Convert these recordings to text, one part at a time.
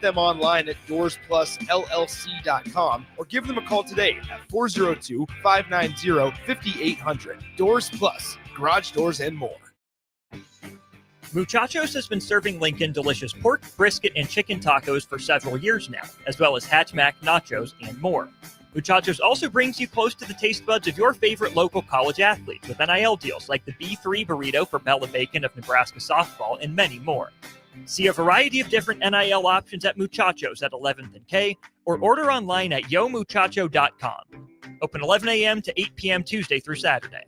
them online at doorsplusllc.com or give them a call today at 402-590-5800. Doors Plus, garage doors and more. Muchachos has been serving Lincoln delicious pork, brisket, and chicken tacos for several years now, as well as Hatch Mac nachos and more. Muchachos also brings you close to the taste buds of your favorite local college athletes with NIL deals like the B3 burrito for Bella Bacon of Nebraska softball and many more. See a variety of different NIL options at Muchachos at 11th and K or order online at yomuchacho.com. Open 11 a.m. to 8 p.m. Tuesday through Saturday.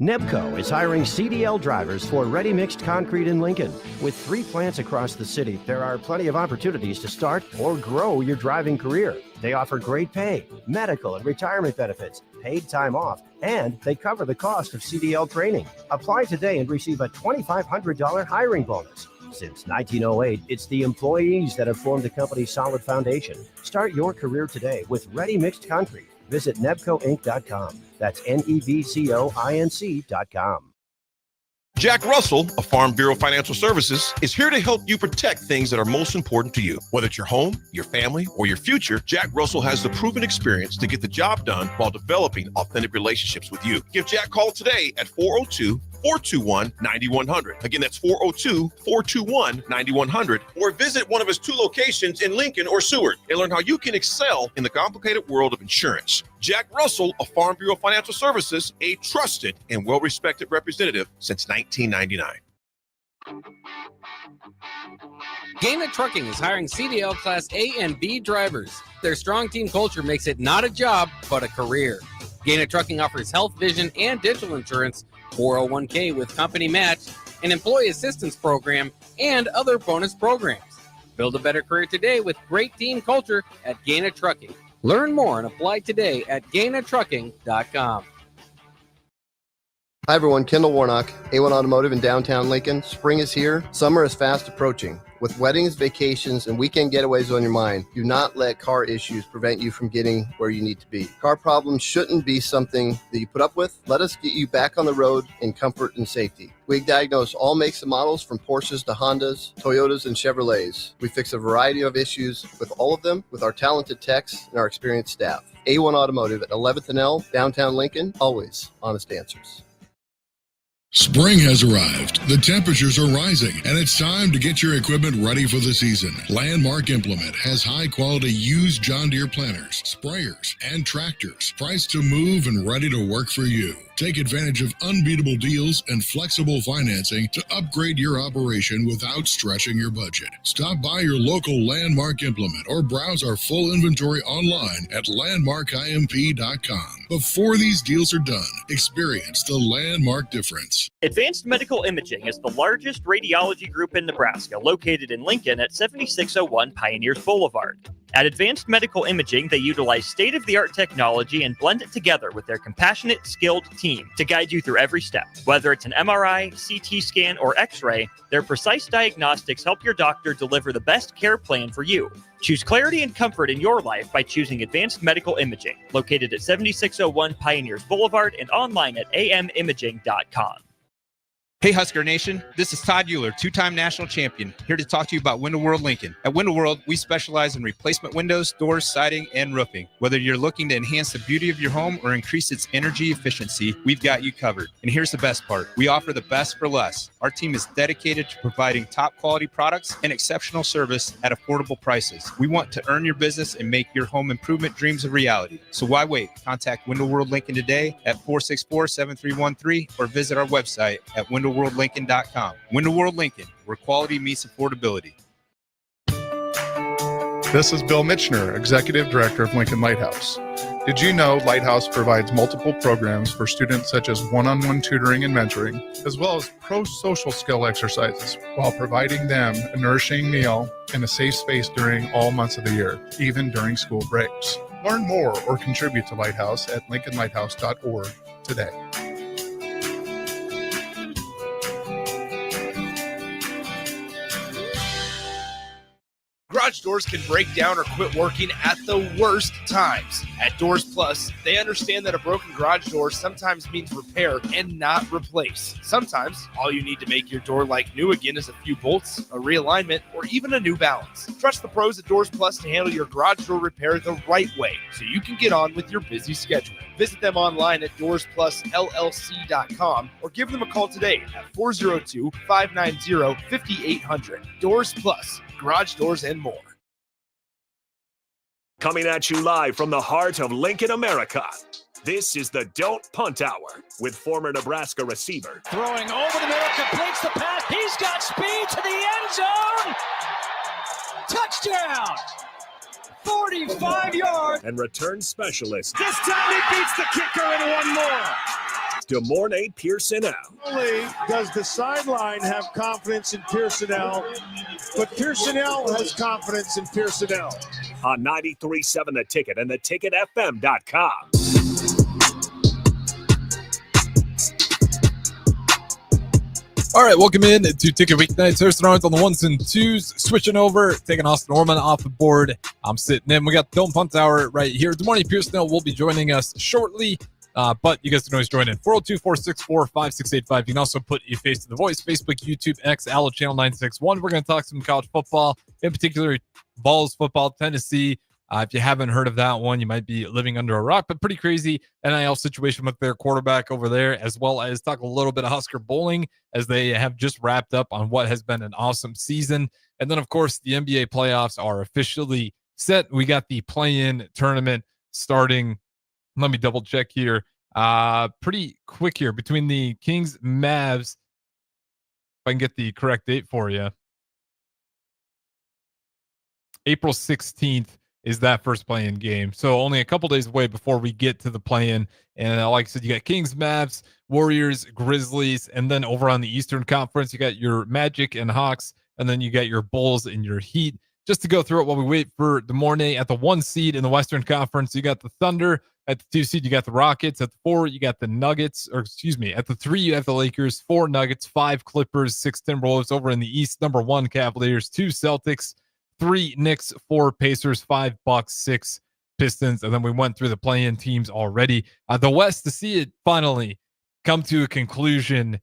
Nebco is hiring CDL drivers for ready-mixed concrete in Lincoln. With 3 plants across the city, there are plenty of opportunities to start or grow your driving career. They offer great pay, medical and retirement benefits, paid time off, and they cover the cost of CDL training. Apply today and receive a $2,500 hiring bonus. Since 1908, it's the employees that have formed the company's solid foundation. Start your career today with ready-mixed concrete. Visit nebcoinc.com. That's nebcoinc.com. Jack Russell of Farm Bureau Financial Services is here to help you protect things that are most important to you. Whether it's your home, your family, or your future, Jack Russell has the proven experience to get the job done while developing authentic relationships with you. Give Jack a call today at 402-421-9100. Again, that's 402-421-9100. Or visit one of his 2 locations in Lincoln or Seward and learn how you can excel in the complicated world of insurance. Jack Russell of Farm Bureau Financial Services, a trusted and well-respected representative since 1999. Gaina Trucking is hiring CDL Class A and B drivers. Their strong team culture makes it not a job, but a career. Gaina Trucking offers health, vision, and dental insurance, 401k with company match, an employee assistance program, and other bonus programs. Build a better career today with great team culture at Gaina Trucking. Learn more and apply today at gainatrucking.com. Hi everyone, Kendall Warnock, A1 Automotive in downtown Lincoln. Spring is here, summer is fast approaching. With weddings, vacations, and weekend getaways on your mind, do not let car issues prevent you from getting where you need to be. Car problems shouldn't be something that you put up with. Let us get you back on the road in comfort and safety. We diagnose all makes and models from Porsches to Hondas, Toyotas, and Chevrolets. We fix a variety of issues with all of them with our talented techs and our experienced staff. A1 Automotive at 11th and L, downtown Lincoln, always honest answers. Spring has arrived, the temperatures are rising, and it's time to get your equipment ready for the season. Landmark Implement has high-quality used John Deere planters, sprayers, and tractors, priced to move and ready to work for you. Take advantage of unbeatable deals and flexible financing to upgrade your operation without stretching your budget. Stop by your local Landmark Implement or browse our full inventory online at landmarkimp.com. Before these deals are done, experience the Landmark difference. Advanced Medical Imaging is the largest radiology group in Nebraska, located in Lincoln at 7601 Pioneers Boulevard. At Advanced Medical Imaging, they utilize state-of-the-art technology and blend it together with their compassionate, skilled team to guide you through every step. Whether it's an MRI, CT scan, or X-ray, their precise diagnostics help your doctor deliver the best care plan for you. Choose clarity and comfort in your life by choosing Advanced Medical Imaging, located at 7601 Pioneers Boulevard and online at amimaging.com. Hey Husker Nation, this is Todd Euler, 2-time national champion, here to talk to you about Window World Lincoln. At Window World, we specialize in replacement windows, doors, siding, and roofing. Whether you're looking to enhance the beauty of your home or increase its energy efficiency, we've got you covered. And here's the best part. We offer the best for less. Our team is dedicated to providing top quality products and exceptional service at affordable prices. We want to earn your business and make your home improvement dreams a reality. So why wait? Contact Window World Lincoln today at 464-7313 or visit our website at windowworldlincoln.com. Window World Lincoln, where quality meets affordability. This is Bill Mitchner, Executive Director of Lincoln Lighthouse. Did you know Lighthouse provides multiple programs for students such as one-on-one tutoring and mentoring, as well as pro-social skill exercises, while providing them a nourishing meal and a safe space during all months of the year, even during school breaks. Learn more or contribute to Lighthouse at lincolnlighthouse.org today. Garage doors can break down or quit working at the worst times. At Doors Plus, they understand that a broken garage door sometimes means repair and not replace. Sometimes, all you need to make your door like new again is a few bolts, a realignment, or even a new balance. Trust the pros at Doors Plus to handle your garage door repair the right way so you can get on with your busy schedule. Visit them online at DoorsPlusLLC.com or give them a call today at 402-590-5800. Doors Plus, garage doors and more. Coming at you live from the heart of Lincoln, America. This is the Don't Punt Hour with former Nebraska receiver. Throwing over the middle, completes the pass. He's got speed to the end zone. Touchdown. 45 yards. And return specialist. This time he beats the kicker and one more. DeMornay Pierson-El. Not only does the sideline have confidence in Pierson-El, but Pierson-El has confidence in Pierson-El. On 93.7 The Ticket and theticketfm.com. All right, welcome in to Ticket Weeknights. Thurston Arns on the ones and twos, switching over, taking Austin Orman off the board. I'm sitting in. We got the Don't Punt Hour right here. DeMornay Pierson-El will be joining us shortly. But you guys can always join in. 402-464-5685. You can also put a face to the voice. Facebook, YouTube, X, Allo Channel 961. We're going to talk some college football, in particular, Vols football, Tennessee. If you haven't heard of that one, you might be living under a rock, but pretty crazy NIL situation with their quarterback over there, as well as talk a little bit of Husker bowling as they have just wrapped up on what has been an awesome season. And then, of course, the NBA playoffs are officially set. We got the play-in tournament starting. Let me double check here. Pretty quick here between the Kings, Mavs. If I can get the correct date for you. April 16th is that first play-in game. So only a couple days away before we get to the play-in. And like I said, you got Kings, Mavs, Warriors, Grizzlies, and then over on the Eastern Conference, you got your Magic and Hawks, and then you got your Bulls and your Heat. Just to go through it while we wait for DeMornay at the 1 seed in the Western Conference, you got the Thunder. At the 2 seed, you got the Rockets. At the 4, you got the Nuggets. At the 3, you have the Lakers. 4, Nuggets. 5, Clippers. 6, Timberwolves. Over in the East, number 1, Cavaliers. 2, Celtics. 3, Knicks. 4, Pacers. 5, Bucks. 6, Pistons. And then we went through the play-in teams already. The West, to see it finally come to a conclusion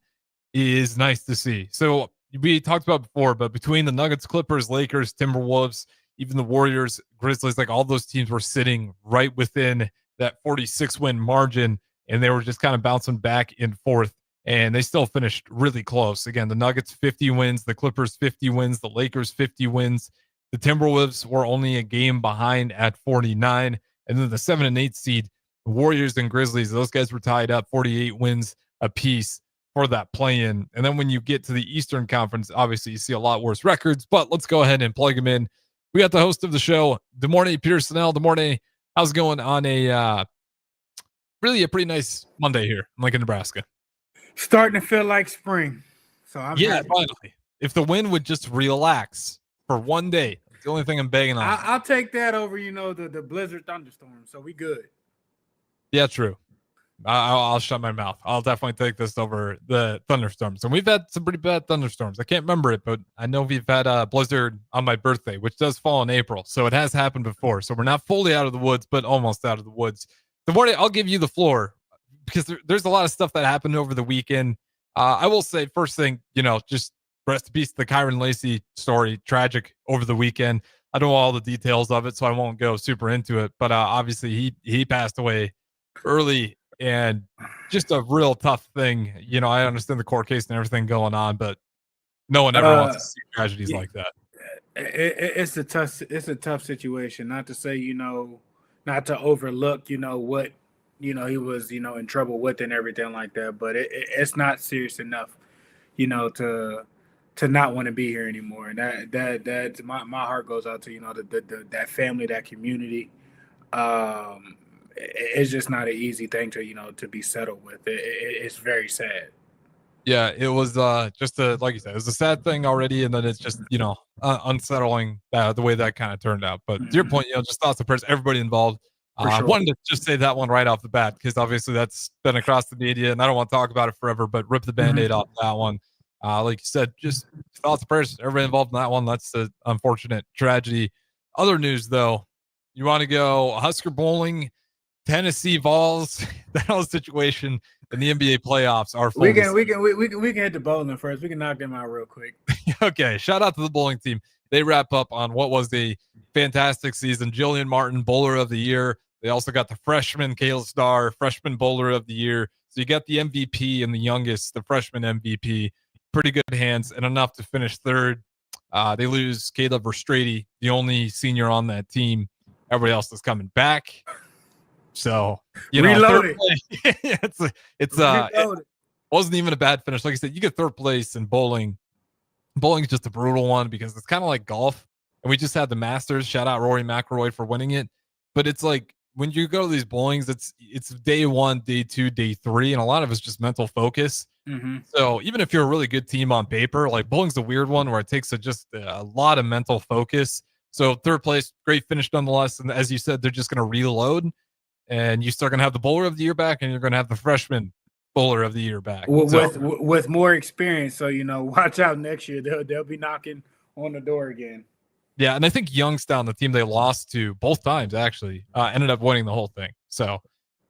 is nice to see. So we talked about before, but between the Nuggets, Clippers, Lakers, Timberwolves, even the Warriors, Grizzlies, like all those teams were sitting right within that 46-win margin, and they were just kind of bouncing back and forth, and they still finished really close. Again, the Nuggets 50 wins, the Clippers 50 wins, the Lakers 50 wins. The Timberwolves were only a game behind at 49, and then the 7 and 8 seed, the Warriors and Grizzlies, those guys were tied up 48 wins apiece for that play-in. And then when you get to the Eastern Conference, obviously you see a lot worse records, but let's go ahead and plug them in. We got the host of the show, DeMornay Pierson-El. DeMornay, how's it going on really a pretty nice Monday here in Lincoln, Nebraska? Starting to feel like spring. So I'm happy. Finally. If the wind would just relax for one day, it's the only thing I'm begging on. I'll take that over, the blizzard thunderstorm. So we good. Yeah, true. I'll shut my mouth. I'll definitely take this over the thunderstorms. And we've had some pretty bad thunderstorms. I can't remember it, but I know we've had a blizzard on my birthday, which does fall in April. So it has happened before. So we're not fully out of the woods, but almost out of the woods. DeMornay, I'll give you the floor because there's a lot of stuff that happened over the weekend. I will say first thing, just rest in peace, the Kyron Lacey story, tragic over the weekend. I don't know all the details of it, so I won't go super into it. But obviously he passed away early. And just a real tough thing. I understand the court case and everything going on, but no one ever wants to see tragedies like that. It's a tough situation. Not to say, not to overlook, what, he was, in trouble with and everything like that. But it's not serious enough, to not want to be here anymore. And that my heart goes out to, that family, that community. It's just not an easy thing to be settled with. It's very sad. Yeah, it was just like you said, it was a sad thing already, and then it's just unsettling the way that kind of turned out. But to your point, just thoughts of prayers, everybody involved. Sure. I wanted to just say that one right off the bat because obviously that's been across the media, and I don't want to talk about it forever. But rip the Band-Aid off that one. Like you said, just thoughts and prayers. Everybody involved in that one. That's the unfortunate tragedy. Other news, though, you want to go Husker bowling, Tennessee Vols. That whole situation in the NBA playoffs are full. We can hit the bowling first. We can knock them out real quick. Okay, shout out to the bowling team. They wrap up on what was a fantastic season. Jillian Martin, bowler of the year. They also got the freshman Kayla Starr, freshman bowler of the year. So you got the MVP and the youngest, the freshman MVP. Pretty good hands and enough to finish third. They lose Caleb Verstrady, the only senior on that team. Everybody else is coming back. So, you know, reloaded. It wasn't even a bad finish. Like I said, you get third place in bowling. Bowling is just a brutal one because it's kind of like golf. And we just had the Masters. Shout out Rory McIlroy for winning it. But it's like when you go to these bowlings, it's day 1, day 2, day 3, and a lot of it's just mental focus. Mm-hmm. So even if you're a really good team on paper, like bowling's a weird one where it takes just a lot of mental focus. So third place, great finish nonetheless. And as you said, they're just going to reload, and you start going to have the bowler of the year back, and you're going to have the freshman bowler of the year back with more experience. So, you know, watch out next year. They'll be knocking on the door again. Yeah, and I think Youngstown, the team they lost to both times, actually ended up winning the whole thing. So a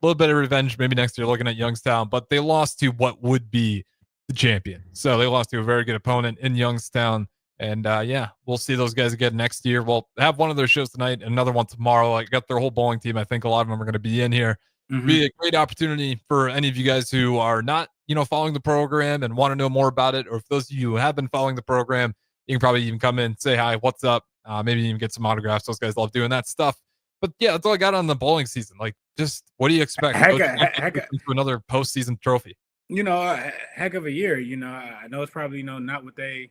little bit of revenge maybe next year looking at Youngstown, but they lost to what would be the champion. So they lost to a very good opponent in Youngstown. And yeah, we'll see those guys again next year. We'll have one of their shows tonight, another one tomorrow. I got their whole bowling team. I think a lot of them are going to be in here. Mm-hmm. Be a great opportunity for any of you guys who are not, you know, following the program and want to know more about it, or if those of you who have been following the program, you can probably even come in, say hi, what's up, maybe even get some autographs. Those guys love doing that stuff. But yeah, that's all I got on the bowling season. Like, just what do you expect? To another postseason trophy. You know, a heck of a year. You know, I know it's probably, you know, not what they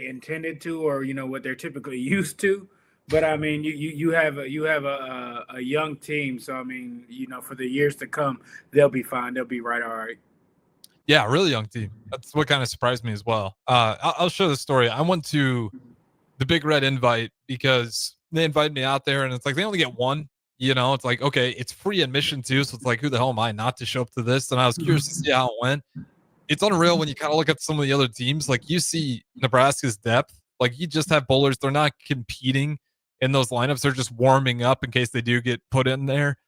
intended to, or, you know, what they're typically used to. But I mean, you have a young team, so I mean, you know, for the years to come, they'll be fine. They'll be right, all right. Yeah, really young team. That's what kind of surprised me as well. I'll show the story. I went to the Big Red Invite because they invited me out there, and it's like they only get one. You know, it's like, okay, it's free admission too, so it's like, who the hell am I not to show up to this? And I was curious to see how it went. It's unreal when you kind of look at some of the other teams. Like, you see Nebraska's depth. Like, you just have bowlers. They're not competing in those lineups. They're just warming up in case they do get put in there.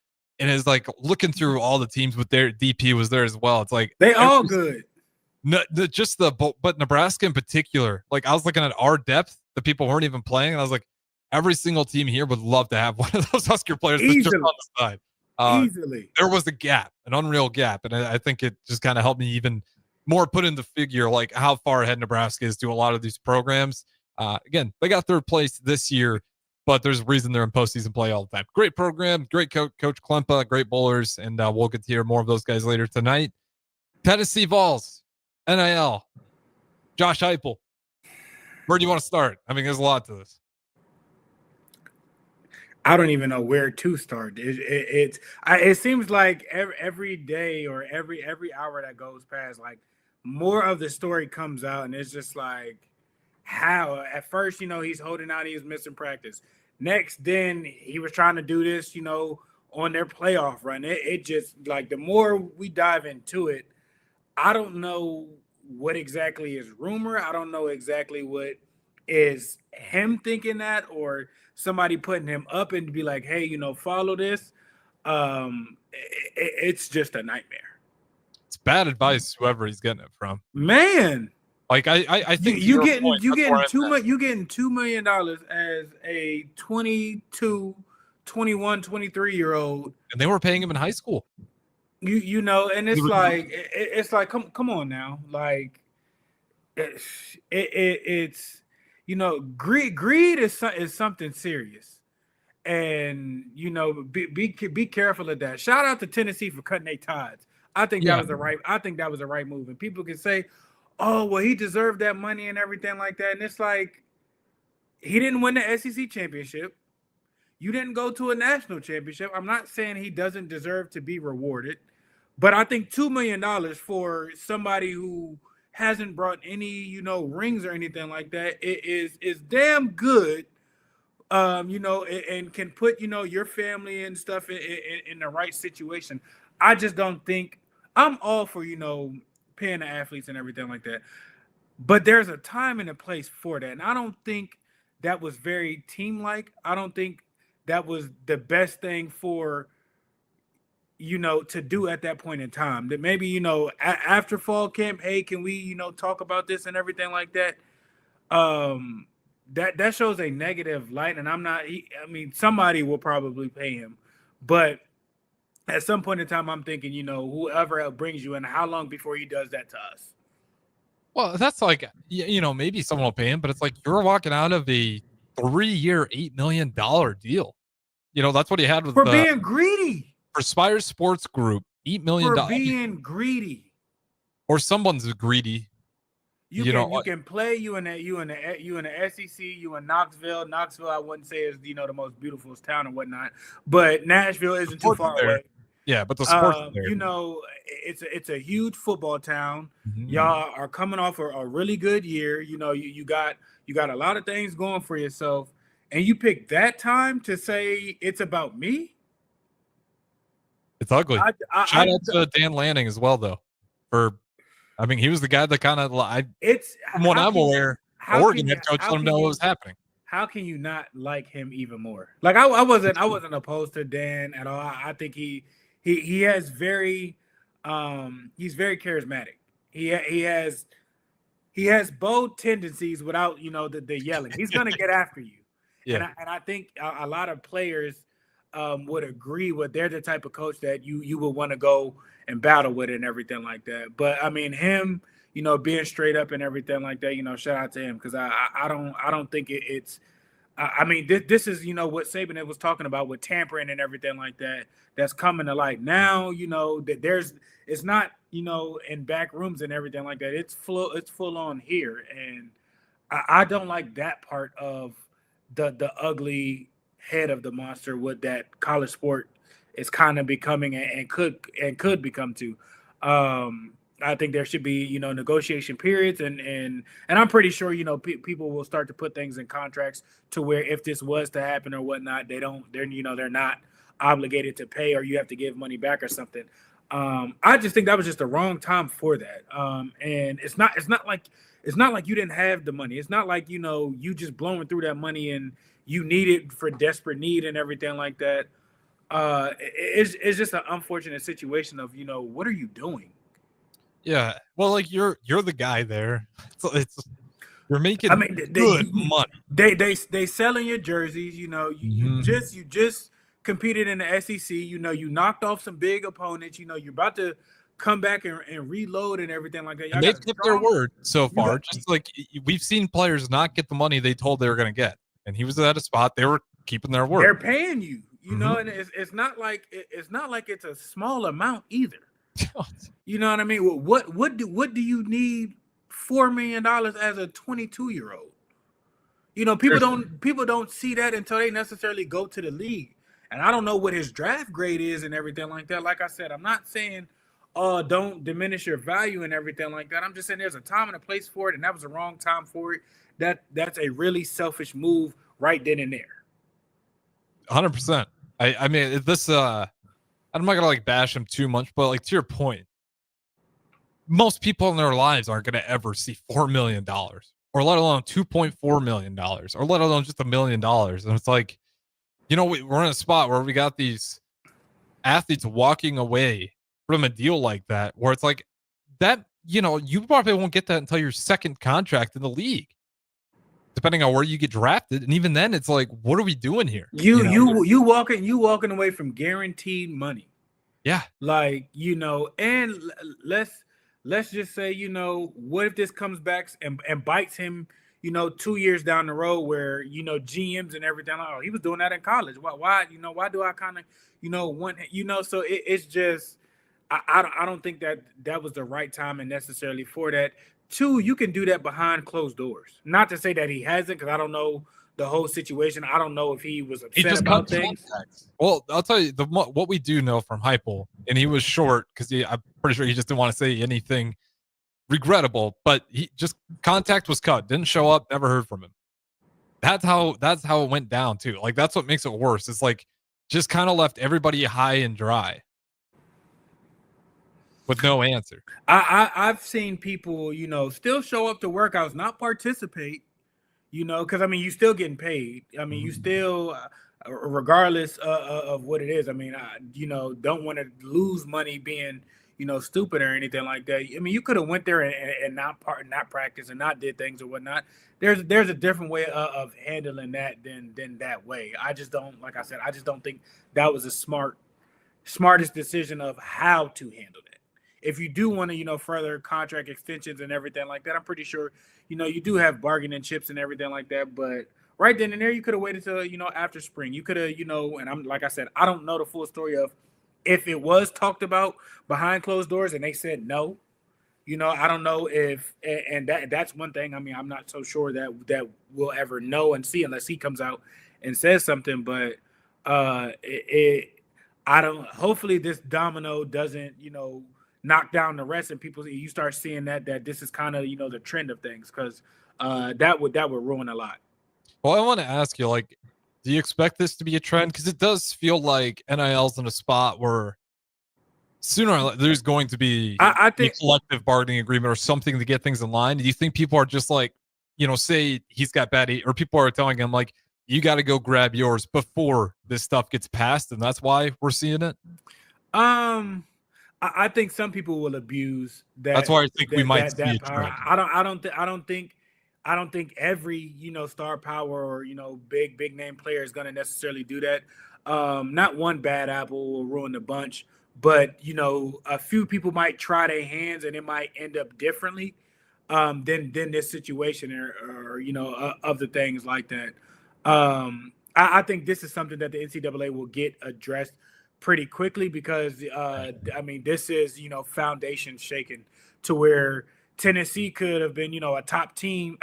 And it's like looking through all the teams with their DP was there as well. It's like they all good. But Nebraska in particular, like I was looking at our depth, the people weren't even playing, and I was like, every single team here would love to have one of those Husker players just on the side. Easily. There was a gap, an unreal gap. And I think it just kind of helped me even more put in the figure, like how far ahead Nebraska is to a lot of these programs. Again, they got third place this year, but there's a reason they're in postseason play all the time. Great program, great Coach Klempa, great bowlers, and we'll get to hear more of those guys later tonight. Tennessee Vols, NIL, Josh Heupel. Where do you want to start? I mean, there's a lot to this. I don't even know where to start. It seems like every day or every hour that goes past, like more of the story comes out, and it's just like, how at first, you know, he's holding out, he was missing practice. Next, then he was trying to do this, you know, on their playoff run. It just, like, the more we dive into it, I don't know what exactly is rumor. I don't know exactly what is him thinking that, or somebody putting him up and be like, hey, you know, follow this. It's just a nightmare. It's bad advice, whoever he's getting it from. Man. Like I think you getting $2 million as a 22, 21, 23-year-old, and they were paying him in high school. You know, and it's like come on now, like it's you know, greed is something serious, and you know, be careful of that. Shout out to Tennessee for cutting their ties. I think that was the right move, and people can say, oh, well, he deserved that money and everything like that. And it's like, he didn't win the SEC championship. You didn't go to a national championship. I'm not saying he doesn't deserve to be rewarded, but I think $2 million for somebody who hasn't brought any, you know, rings or anything like that is damn good, you know, and can put, you know, your family and stuff in the right situation. I just don't think I'm all for, you know, paying the athletes and everything like that. But there's a time and a place for that. And I don't think that was very team-like. I don't think that was the best thing for, to do at that point in time. That maybe, after fall camp, hey, can we, talk about this and everything like that? That shows a negative light. And somebody will probably pay him. But at some point in time, I'm thinking, whoever brings you in, how long before he does that to us? Well, that's like, maybe someone will pay him, but it's like you're walking out of a 3-year, $8 million deal. That's what he had with being greedy. For Spire Sports Group, $8 million. For being greedy. Or someone's greedy. You can play you in the SEC, you in Knoxville. Knoxville, I wouldn't say is the most beautiful town or whatnot, but Nashville isn't too far away. Yeah, but the sports there. It's a huge football town. Mm-hmm. Y'all are coming off a really good year. You got a lot of things going for yourself, and you pick that time to say it's about me. It's ugly. Shout out to Dan Lanning as well, though. He was the guy that kind of from what I'm aware, Oregon head coach let him know what was happening. How can you not like him even more? Like I wasn't opposed to Dan at all. I think he has very he's very charismatic. He has bold tendencies without the yelling. He's gonna get after you. Yeah. And I think a lot of players would agree with they're the type of coach that you would want to go and battle with and everything like that. But him, being straight up and everything like that, shout out to him because I don't think it's. This is what Saban was talking about with tampering and everything like that. That's coming to light now. That it's not in back rooms and everything like that. It's full on here, and I don't like that part of the ugly head of the monster. What that college sport is kind of becoming and could become to. I think there should be, negotiation periods and I'm pretty sure, people will start to put things in contracts to where if this was to happen or whatnot, they're not obligated to pay or you have to give money back or something. I just think that was just the wrong time for that. And it's not like you didn't have the money. It's not like, you just blowing through that money and you need it for desperate need and everything like that. It's just an unfortunate situation of, what are you doing? Yeah, well, like you're the guy there. It's you're making good money. They selling your jerseys. You just competed in the SEC. You knocked off some big opponents. You're about to come back and reload and everything like that. And they've kept their word so far. Just like we've seen players not get the money they told they were going to get, and he was at a spot they were keeping their word. They're paying you. And it's not like it's a small amount either. You know what I mean? What do you need $4 million as a 22-year-old? People don't see that until they necessarily go to the league. And I don't know what his draft grade is and everything like that. Like I said, I'm not saying don't diminish your value and everything like that. I'm just saying there's a time and a place for it, and that was the wrong time for it. That's a really selfish move right then and there. 100%. I'm not gonna bash him too much, but to your point, most people in their lives aren't gonna ever see $4 million, or let alone $2.4 million, or let alone just $1 million. And it's like, we're in a spot where we got these athletes walking away from a deal like that, where it's like that, you probably won't get that until your second contract in the league, depending on where you get drafted. And even then it's like, what are we doing here? You walking away from guaranteed money. Yeah. And let's just say, what if this comes back and bites him, 2 years down the road where, GMs and everything, he was doing that in college. Why do I kind of, want, so it's just, I don't think that was the right time and necessarily for that. Two, you can do that behind closed doors. Not to say that he hasn't, because I don't know the whole situation. I don't know if he was upset about things. Well, I'll tell you what we do know from Heupel, and he was short because I'm pretty sure he just didn't want to say anything regrettable. But he just contact was cut, didn't show up, never heard from him. That's how it went down too. That's what makes it worse. It's just kind of left everybody high and dry. with no answer. I've seen people, still show up to workouts, not participate, because I mean, you still getting paid. I mean, you still, regardless of what it is. I mean, don't want to lose money being, stupid or anything like that. I mean, you could have went there and not practice and not did things or whatnot. There's a different way of handling that than that way. I just don't, like I said, I just don't think that was a smartest decision of how to handle that. If you do want to, further contract extensions and everything like that, I'm pretty sure, you do have bargaining chips and everything like that. But right then and there, you could have waited till, after spring. You could have, and I'm, like I said, I don't know the full story of if it was talked about behind closed doors and they said no. I don't know if, and that's one thing. I mean, I'm not so sure that we'll ever know and see unless he comes out and says something. But hopefully this domino doesn't, knock down the rest, and you start seeing that this is kind of, the trend of things, because that would ruin a lot. Well, I want to ask you, like, do you expect this to be a trend? Because it does feel like NIL's in a spot where sooner or later there's going to be I think a collective bargaining agreement or something to get things in line. Do you think people are just like, say he's got or people are telling him like, you got to go grab yours before this stuff gets passed, and that's why we're seeing it? I think some people will abuse that. That's why I think we might see a power. trend. I don't think every star power or big name player is going to necessarily do that. Not one bad apple will ruin the bunch, but a few people might try their hands and it might end up differently than this situation or other things like that. I think this is something that the NCAA will get addressed pretty quickly, because I mean, this is foundation shaken to where Tennessee could have been a top 10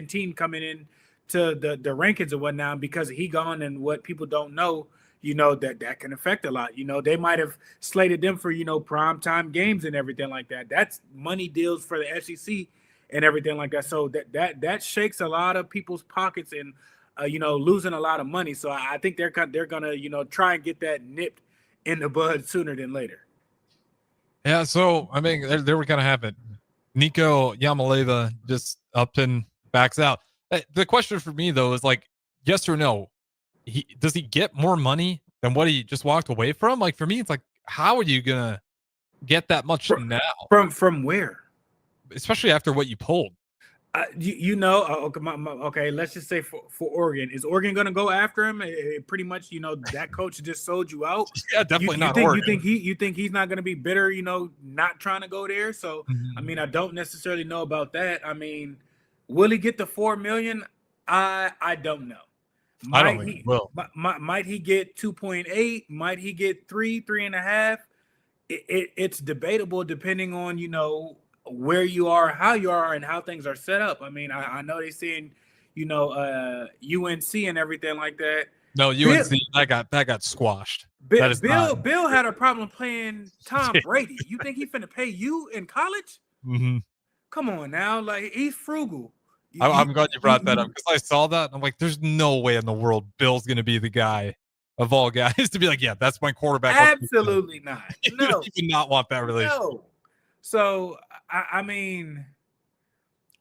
team coming in to the rankings and whatnot, because he gone, and what people don't know, that can affect a lot. They might have slated them for prime time games and everything like that. That's money deals for the SEC and everything like that. So that shakes a lot of people's pockets and losing a lot of money. So I think they're gonna try and get that nipped in the bud sooner than later. Yeah, so I mean, there we kind of have it. Nico Yamaleva just up and backs out. The question for me though is like, yes or no? Does he get more money than what he just walked away from? Like for me, it's like, how are you gonna get that much now? From where? Especially after what you pulled. Okay, let's just say for Oregon, is Oregon going to go after him? Pretty much, that coach just sold you out. Yeah, definitely not. You think he's not going to be bitter, not trying to go there? So, I mean, I don't necessarily know about that. I mean, will he get the $4 million? I don't know. I don't think he will. Might he get 2.8? Might he get 3.5? It's debatable depending on where you are, how you are, and how things are set up. I mean, I know they're saying, UNC and everything like that. No, UNC that got squashed. Bill had a problem playing Tom Brady. You think he finna pay you in college? Mm-hmm. Come on now, like he's frugal. I'm glad you brought that up, because I saw that and I'm like, there's no way in the world Bill's gonna be the guy of all guys to be like, yeah, that's my quarterback. Absolutely not. No, he would not want that relationship. No. So, I mean,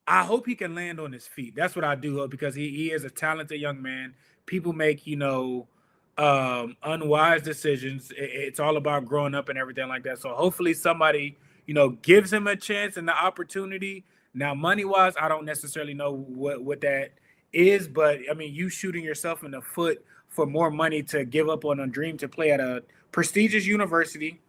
I hope he can land on his feet. That's what I do hope, because he is a talented young man. People make, unwise decisions. It's all about growing up and everything like that. So hopefully somebody, gives him a chance and the opportunity. Now, money-wise, I don't necessarily know what that is, but, I mean, you shooting yourself in the foot for more money to give up on a dream to play at a prestigious university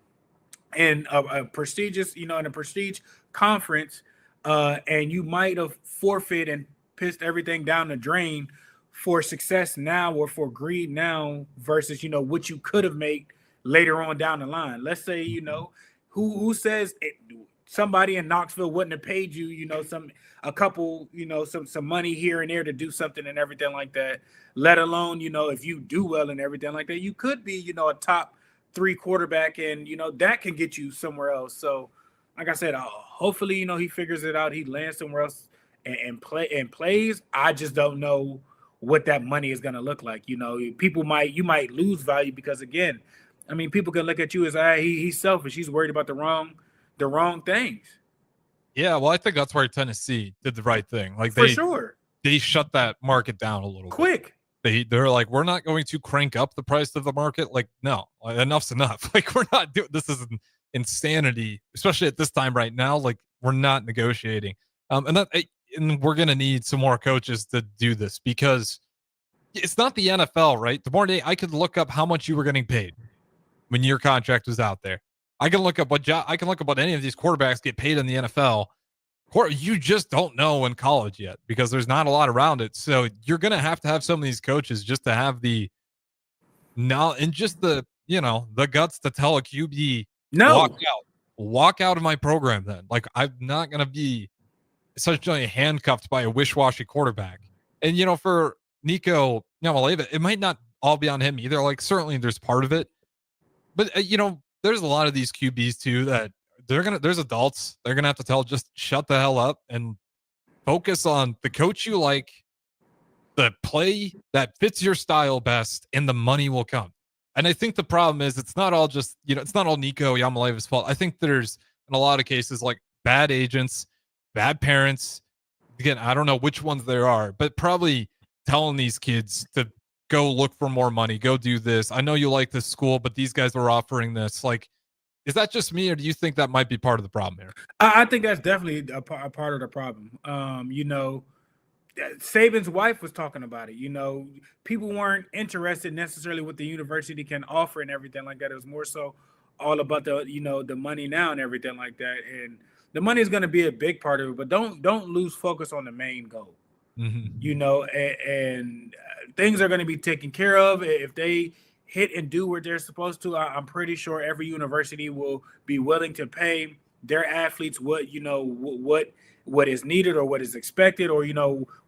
and a prestigious, in a prestige conference, and you might have forfeit and pissed everything down the drain for success now or for greed now versus, what you could have made later on down the line. Let's say, who says somebody in Knoxville wouldn't have paid you, a couple, some money here and there to do something and everything like that, let alone, if you do well and everything like that, you could be, a top 3 quarterback, and that can get you somewhere else. So like I said, hopefully he figures it out, he lands somewhere else and plays. I just don't know what that money is going to look like. You might lose value, because again, I mean, people can look at you as he's selfish, he's worried about the wrong the wrong things. Yeah, well, I think that's where Tennessee did the right thing. Like For sure. They shut that market down a little quick. They're like, we're not going to crank up the price of the market. Like, no, enough's enough. Like, we're not doing this. Is insanity, especially at this time right now. Like, we're not negotiating. And we're gonna need some more coaches to do this because it's not the NFL, right? The more I could look up how much you were getting paid when your contract was out there. I can look up what any of these quarterbacks get paid in the NFL. You just don't know in college yet because there's not a lot around it. So you're going to have some of these coaches just to have the knowledge and just the guts to tell a QB, no, walk out of my program. Then, like, I'm not going to be essentially handcuffed by a wish-washy quarterback. And, for Nico Yamaleva, it might not all be on him either. Like, certainly there's part of it, but there's a lot of these QBs too that there's adults. They're going to have to tell, just shut the hell up and focus on the coach you like, the play that fits your style best, and the money will come. And I think the problem is it's not all just, it's not all Nico Yamaleva's fault. I think there's, in a lot of cases, like bad agents, bad parents. Again, I don't know which ones there are, but probably telling these kids to go look for more money, go do this. I know you like this school, but these guys are offering this. Like, is that just me, or do you think that might be part of the problem here? I think that's definitely a part of the problem. Saban's wife was talking about it. People weren't interested necessarily what the university can offer and everything like that. It was more so all about the money now and everything like that. And the money is going to be a big part of it, but don't lose focus on the main goal. Mm-hmm. And things are going to be taken care of if they hit and do what they're supposed to. I'm pretty sure every university will be willing to pay their athletes what is needed or what is expected, or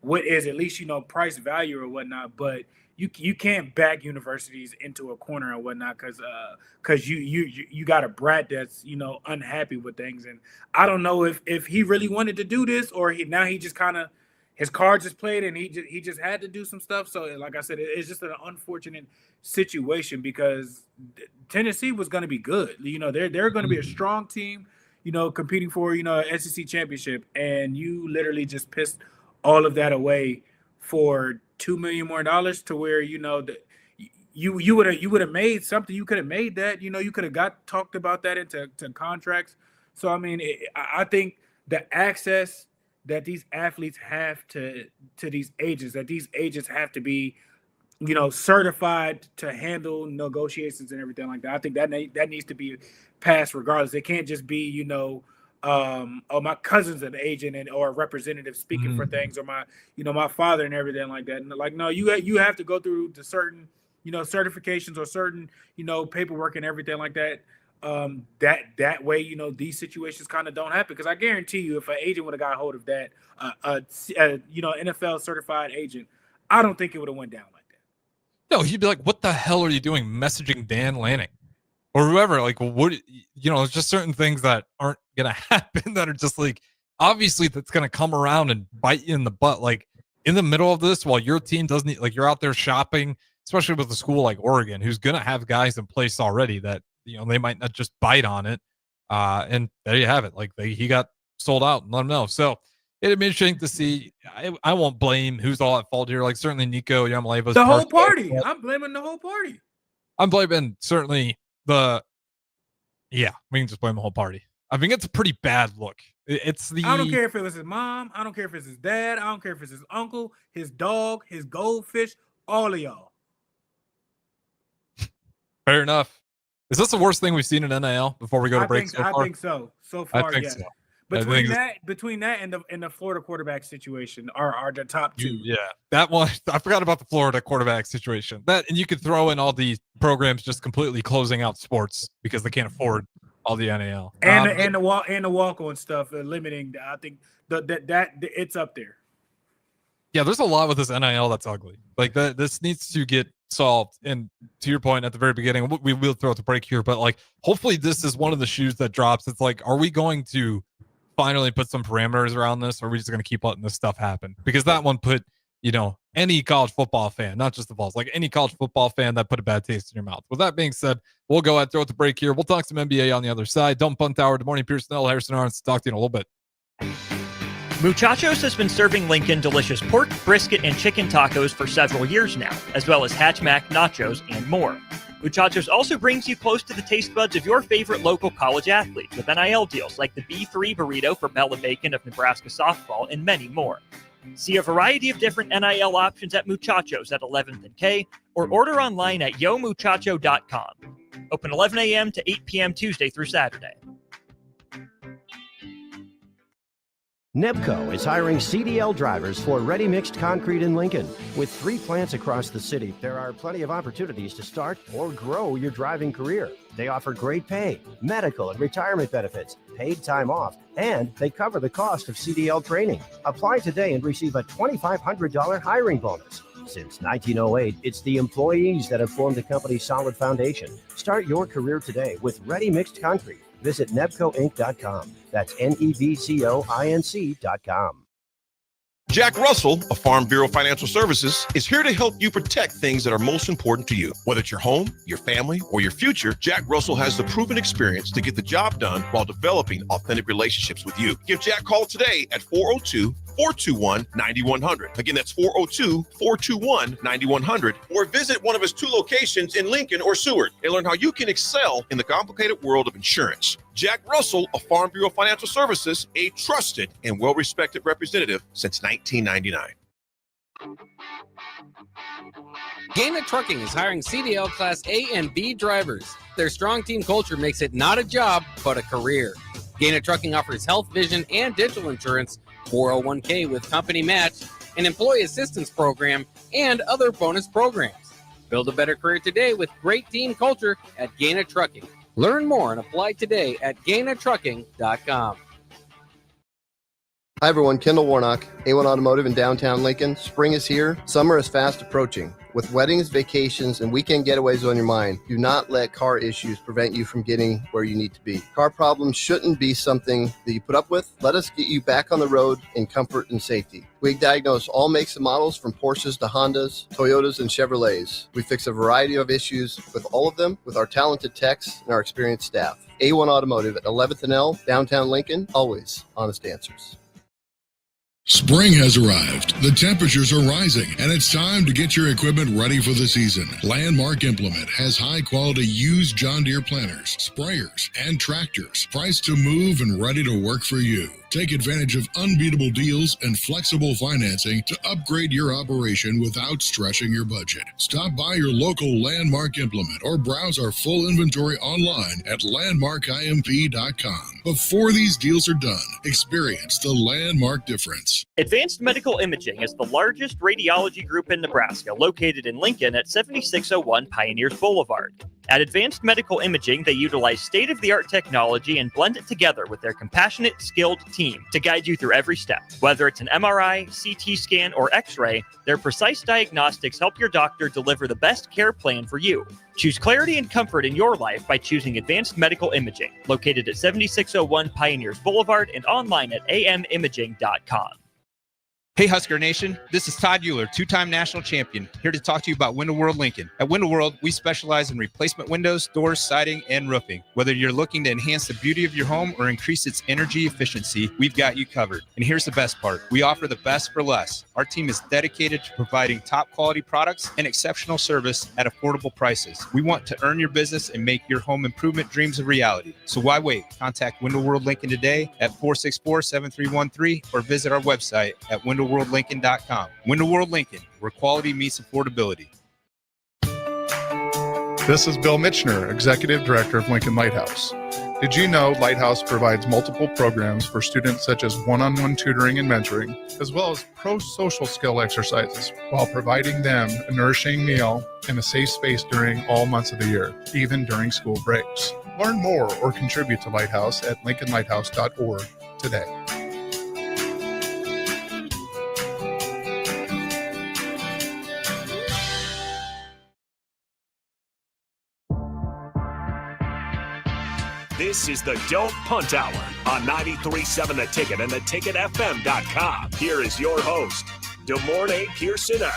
what is at least price value or whatnot. But you can't back universities into a corner and whatnot because you got a brat that's unhappy with things. And I don't know if he really wanted to do this, or he just kind of his cards is played and he just had to do some stuff. So like I said, it's just an unfortunate situation because Tennessee was going to be good. They're going to be a strong team, competing for, SEC championship. And you literally just pissed all of that away for $2 million more to where, you would have made something. You could have made that, you could have talked about that into contracts. So, I mean, I think the access that these athletes have to these agents, that these agents have to be, certified to handle negotiations and everything like that. I think that needs to be passed regardless. It can't just be, my cousin's an agent or a representative speaking for things, or my father and everything like that. And like, no, you have to go through the certain, certifications or certain, paperwork and everything like that. That way, these situations kind of don't happen. Because I guarantee you, if an agent would have got a hold of that, NFL certified agent, I don't think it would have went down like that. No, he'd be like, "What the hell are you doing, messaging Dan Lanning or whoever?" Like, what? It's just certain things that aren't gonna happen that are just like, obviously that's gonna come around and bite you in the butt. Like in the middle of this, while your team doesn't, like, you're out there shopping, especially with a school like Oregon, who's gonna have guys in place already that. They might not just bite on it. And there you have it. Like he got sold out and let them know. So it'd be interesting to see. I won't blame who's all at fault here. Like certainly Nico Yamaleva's the whole party. I'm blaming the whole party. I'm blaming certainly we can just blame the whole party. I think it's a pretty bad look. I don't care if it was his mom. I don't care if it's his dad. I don't care if it's his uncle, his dog, his goldfish, all of y'all. Fair enough. Is this the worst thing we've seen in NIL before we go to break so far? I think so. So far, I think yeah. so. Between that and the Florida quarterback situation are the top two. Yeah, that one. I forgot about the Florida quarterback situation. That, and you could throw in all these programs just completely closing out sports because they can't afford all the NIL and the walk-on stuff, limiting. I think that it's up there. Yeah, there's a lot with this NIL that's ugly. Like this needs to get solved. And to your point at the very beginning, we will throw out the break here, but like hopefully this is one of the shoes that drops. It's like, are we going to finally put some parameters around this, or are we just going to keep letting this stuff happen? Because that one put any college football fan, not just the Vols, like any college football fan that put a bad taste in your mouth. With that being said, we'll go ahead and throw it the break here. We'll talk some NBA on the other side. Don't Punt Hour. Good morning, Pierson-El, Harrison Arns. Talk to you in a little bit. Muchachos has been serving Lincoln delicious pork, brisket, and chicken tacos for several years now, as well as Hatch Mac nachos and more. Muchachos also brings you close to the taste buds of your favorite local college athletes with NIL deals like the B3 burrito for Bella Bacon of Nebraska softball and many more. See a variety of different NIL options at Muchachos at 11th and K or order online at yomuchacho.com. Open 11 a.m. to 8 p.m. Tuesday through Saturday. Nebco is hiring CDL drivers for ready-mixed concrete in Lincoln. With 3 plants across the city, there are plenty of opportunities to start or grow your driving career. They offer great pay, medical and retirement benefits, paid time off, and they cover the cost of CDL training. Apply today and receive a $2,500 hiring bonus. Since 1908, it's the employees that have formed the company's solid foundation. Start your career today with ready-mixed concrete. Visit nebcoinc.com. That's nebcoinc.com. Jack Russell of Farm Bureau Financial Services is here to help you protect things that are most important to you. Whether it's your home, your family, or your future, Jack Russell has the proven experience to get the job done while developing authentic relationships with you. Give Jack a call today at 402-421-9100. Again, that's 402-421-9100. Or visit one of his 2 locations in Lincoln or Seward and learn how you can excel in the complicated world of insurance. Jack Russell of Farm Bureau Financial Services, a trusted and well-respected representative since 1999. Gaina Trucking is hiring CDL Class A and B drivers. Their strong team culture makes it not a job, but a career. Gaina Trucking offers health, vision, and dental insurance, 401k with company match, an employee assistance program, and other bonus programs. Build a better career today with great team culture at Gaina Trucking. Learn more and apply today at gainatrucking.com. Hi everyone, Kendall Warnock, A1 Automotive in downtown Lincoln. Spring is here. Summer is fast approaching. With weddings, vacations, and weekend getaways on your mind, do not let car issues prevent you from getting where you need to be. Car problems shouldn't be something that you put up with. Let us get you back on the road in comfort and safety. We diagnose all makes and models from Porsches to Hondas, Toyotas, and Chevrolets. We fix a variety of issues with all of them with our talented techs and our experienced staff. A1 Automotive at 11th and L, downtown Lincoln, always honest answers. Spring has arrived. The temperatures are rising, and it's time to get your equipment ready for the season. Landmark Implement has high-quality used John Deere planters, sprayers, and tractors, priced to move and ready to work for you. Take advantage of unbeatable deals and flexible financing to upgrade your operation without stretching your budget. Stop by your local Landmark Implement or browse our full inventory online at landmarkimp.com. Before these deals are done, experience the Landmark difference. Advanced Medical Imaging is the largest radiology group in Nebraska, located in Lincoln at 7601 Pioneers Boulevard. At Advanced Medical Imaging, they utilize state-of-the-art technology and blend it together with their compassionate, skilled team to guide you through every step. Whether it's an MRI, CT scan, or X-ray, their precise diagnostics help your doctor deliver the best care plan for you. Choose clarity and comfort in your life by choosing Advanced Medical Imaging, located at 7601 Pioneers Boulevard and online at amimaging.com. Hey Husker Nation, this is Todd Euler, 2-time national champion, here to talk to you about Window World Lincoln. At Window World, we specialize in replacement windows, doors, siding, and roofing. Whether you're looking to enhance the beauty of your home or increase its energy efficiency, we've got you covered. And here's the best part. We offer the best for less. Our team is dedicated to providing top quality products and exceptional service at affordable prices. We want to earn your business and make your home improvement dreams a reality. So why wait? Contact Window World Lincoln today at 464-7313 or visit our website at windowworldlincoln.com. Window World Lincoln, where quality meets affordability. This is Bill Mitchner, Executive Director of Lincoln Lighthouse. Did you know Lighthouse provides multiple programs for students such as one-on-one tutoring and mentoring, as well as pro-social skill exercises, while providing them a nourishing meal and a safe space during all months of the year, even during school breaks? Learn more or contribute to Lighthouse at lincolnlighthouse.org today. This is the Don't Punt Hour on 93.7 The Ticket and theticketfm.com. Here is your host, DeMornay Pierson-El.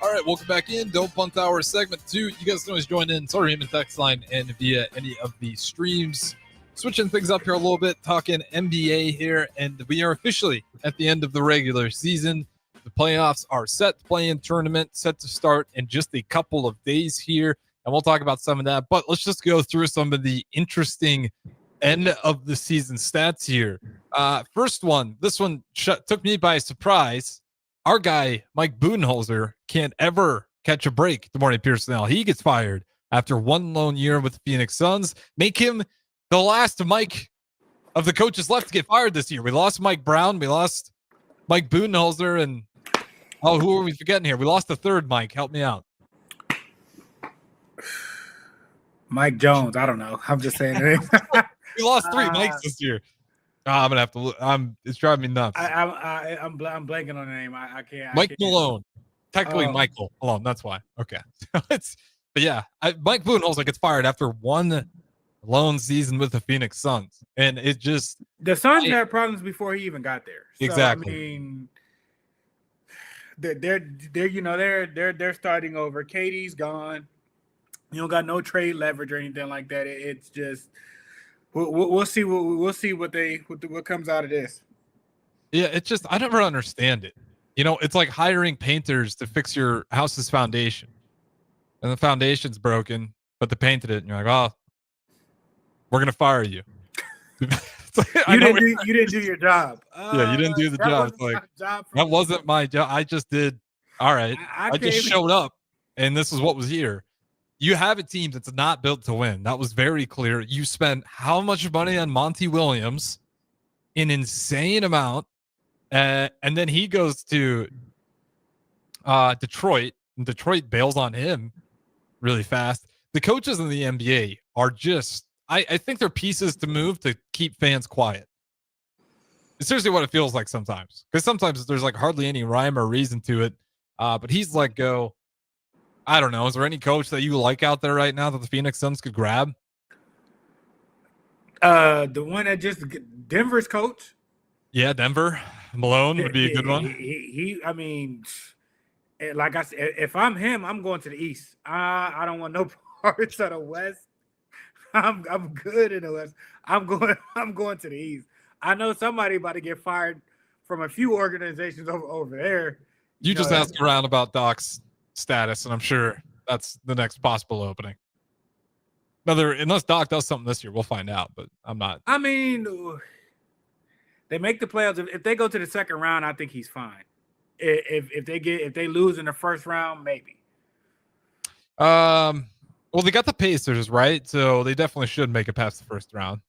All right, welcome back in. Don't Punt Hour segment 2. You guys can always join in. Sorry, him and text line and via any of the streams. Switching things up here a little bit, talking NBA here, and we are officially at the end of the regular season. The playoffs are set. The play-in tournament set to start in just a couple of days here, and we'll talk about some of that. But let's just go through some of the interesting end of the season stats here. First one, this one took me by surprise. Our guy, Mike Budenholzer, can't ever catch a break. Good morning, Pierson-El. He gets fired after one lone year with the Phoenix Suns. Make him the last Mike of the coaches left to get fired this year. We lost Mike Brown. We lost Mike Budenholzer. And, who are we forgetting here? We lost the third Mike. Help me out. Mike Jones. I don't know. I'm just saying it. We lost three Mikes this year. I'm gonna have to look. It's driving me nuts. I'm blanking on the name. I can't. Mike Malone, technically Michael Malone. That's why. Okay, but yeah, Mike Budenholzer gets fired after one lone season with the Phoenix Suns, and it just the Suns had problems before he even got there. So, exactly. I mean, they're starting over. KD's gone. You don't got no trade leverage or anything like that. It's just. We'll see what comes out of this. Yeah, it's just I never understand it. It's like hiring painters to fix your house's foundation, and the foundation's broken, but they painted it, and you're like, "Oh, we're gonna fire you." You didn't do your job. Yeah, you didn't do the job. It's like that wasn't my job. I just did. All right, I just showed up, and this is what was here. You have a team that's not built to win. That was very clear. You spent how much money on Monty Williams? An insane amount. And then he goes to Detroit, and Detroit bails on him really fast. The coaches in the NBA are just, I think they're pieces to move to keep fans quiet. It's seriously what it feels like sometimes. Because sometimes there's like hardly any rhyme or reason to it. But he's let go. I don't know. Is there any coach that you like out there right now that the Phoenix Suns could grab? The one that just Denver's coach. Yeah, Denver. Malone would be a good one. I mean, like I said, if I'm him, I'm going to the East. I don't want no parts of the West. I'm good in the West. I'm going to the East. I know somebody about to get fired from a few organizations over there. You just asked around about Doc's status, and I'm sure that's the next possible opening. Unless Doc does something this year, we'll find out, but I'm not. I mean, they make the playoffs. If they go to the second round, I think he's fine. If they lose in the first round, maybe. Well, they got the Pacers, right? So they definitely should make it past the first round.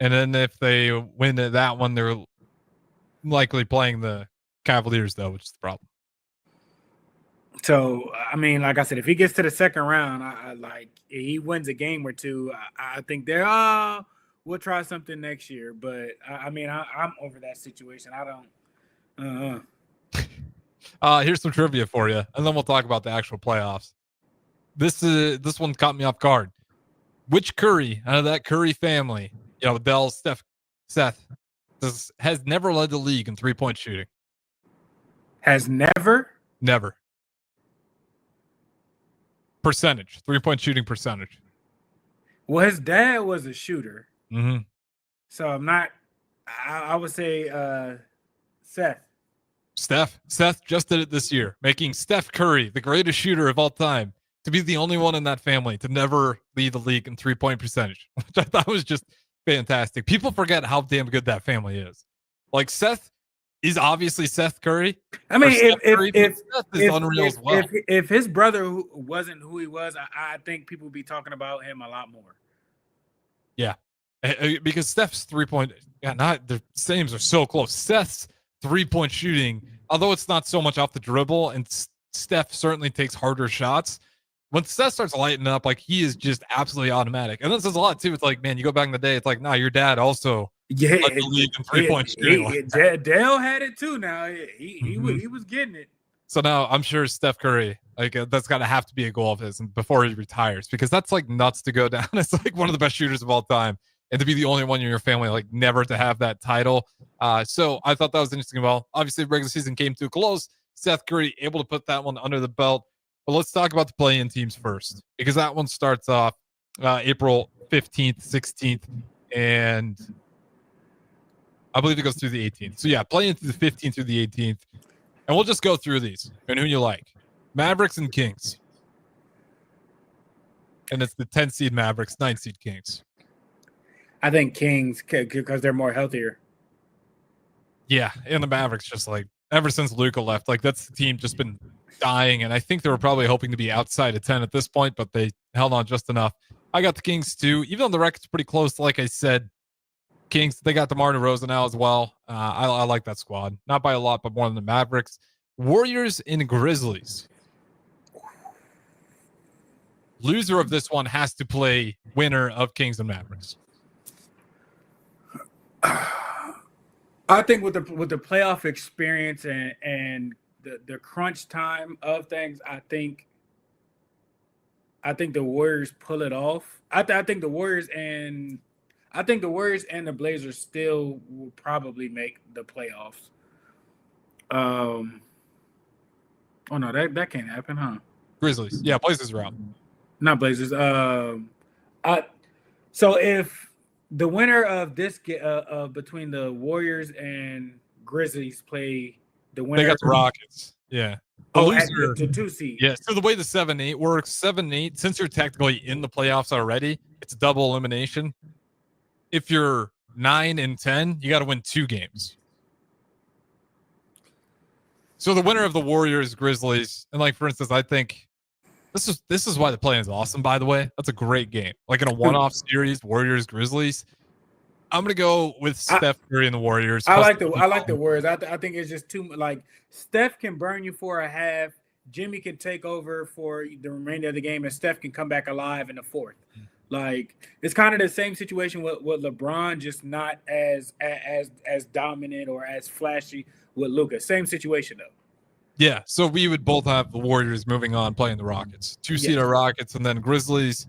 And then if they win that one, they're likely playing the Cavaliers, though, which is the problem. So, I mean, like I said, if he gets to the second round, he wins a game or two, I think we'll try something next year. But, I'm over that situation. I don't. Here's some trivia for you, and then we'll talk about the actual playoffs. This one caught me off guard. Which Curry out of that Curry family, Dell, Steph, Seth, has never led the league in 3-point shooting? Has never? Never. Percentage, 3-point shooting percentage. Well, his dad was a shooter. Mm-hmm. So I'm not, I would say Seth. Seth just did it this year, making Steph Curry, the greatest shooter of all time, to be the only one in that family to never lead the league in 3-point percentage, which I thought was just fantastic. People forget how damn good that family is. Like Seth is obviously Seth Curry. I mean, Seth is unreal as well. If his brother wasn't who he was, I think people would be talking about him a lot more. Yeah, because Steph's 3-point, not the sames are so close. Seth's 3-point shooting, although it's not so much off the dribble, and Steph certainly takes harder shots. When Seth starts lighting up, like he is just absolutely automatic. And this is a lot too. It's like, man, you go back in the day, it's like, nah, your dad also led the league in 3-point shooting. Dale had it too. Now he was getting it. So now I'm sure Steph Curry, that's got to have to be a goal of his before he retires, because that's like nuts to go down. It's like one of the best shooters of all time. and to be the only one in your family, like never to have that title. So I thought that was interesting. Well, obviously, regular season came to a close. Seth Curry able to put that one under the belt. But let's talk about the play-in teams first, because that one starts off April 15th, 16th, and I believe it goes through the 18th. So yeah, play-in through the 15th through the 18th. And we'll just go through these and who you like. Mavericks and Kings. And it's the 10 seed Mavericks, 9 seed Kings. I think Kings because they're more healthier. Yeah, and the Mavericks just like ever since Luka left, like that's the team just been dying, and I think they were probably hoping to be outside of 10 at this point, but they held on just enough. I got the Kings too, even though the record's pretty close. Like I said, Kings, they got DeMar DeRozan now as well. I like that squad, not by a lot, but more than the Mavericks. Warriors and Grizzlies. Loser of this one has to play winner of Kings and Mavericks. I think with the playoff experience and the crunch time of things, I think the Warriors pull it off. I think the Warriors and the Blazers still will probably make the playoffs. Oh no, that can't happen, huh? Grizzlies, yeah, Blazers are out. Not Blazers. So if the winner of this between the Warriors and Grizzlies play the winner, they got the Rockets. Yeah. The 2 seed. Yeah. So the way the 7-8 works, 7-8, since you're technically in the playoffs already, it's double elimination. If you're 9 and 10, you got to win 2 games. So the winner of the Warriors, Grizzlies, and like for instance, I think this is why the play is awesome. By the way, that's a great game. Like in a one-off series, Warriors, Grizzlies. I'm gonna go with Steph Curry and the Warriors. I like the Warriors. I think it's just too like Steph can burn you for a half. Jimmy can take over for the remainder of the game, and Steph can come back alive in the fourth. Like it's kind of the same situation with LeBron, just not as dominant or as flashy with Luka. Same situation though. Yeah, so we would both have the Warriors moving on, playing the Rockets. 2-seater Rockets, and then Grizzlies.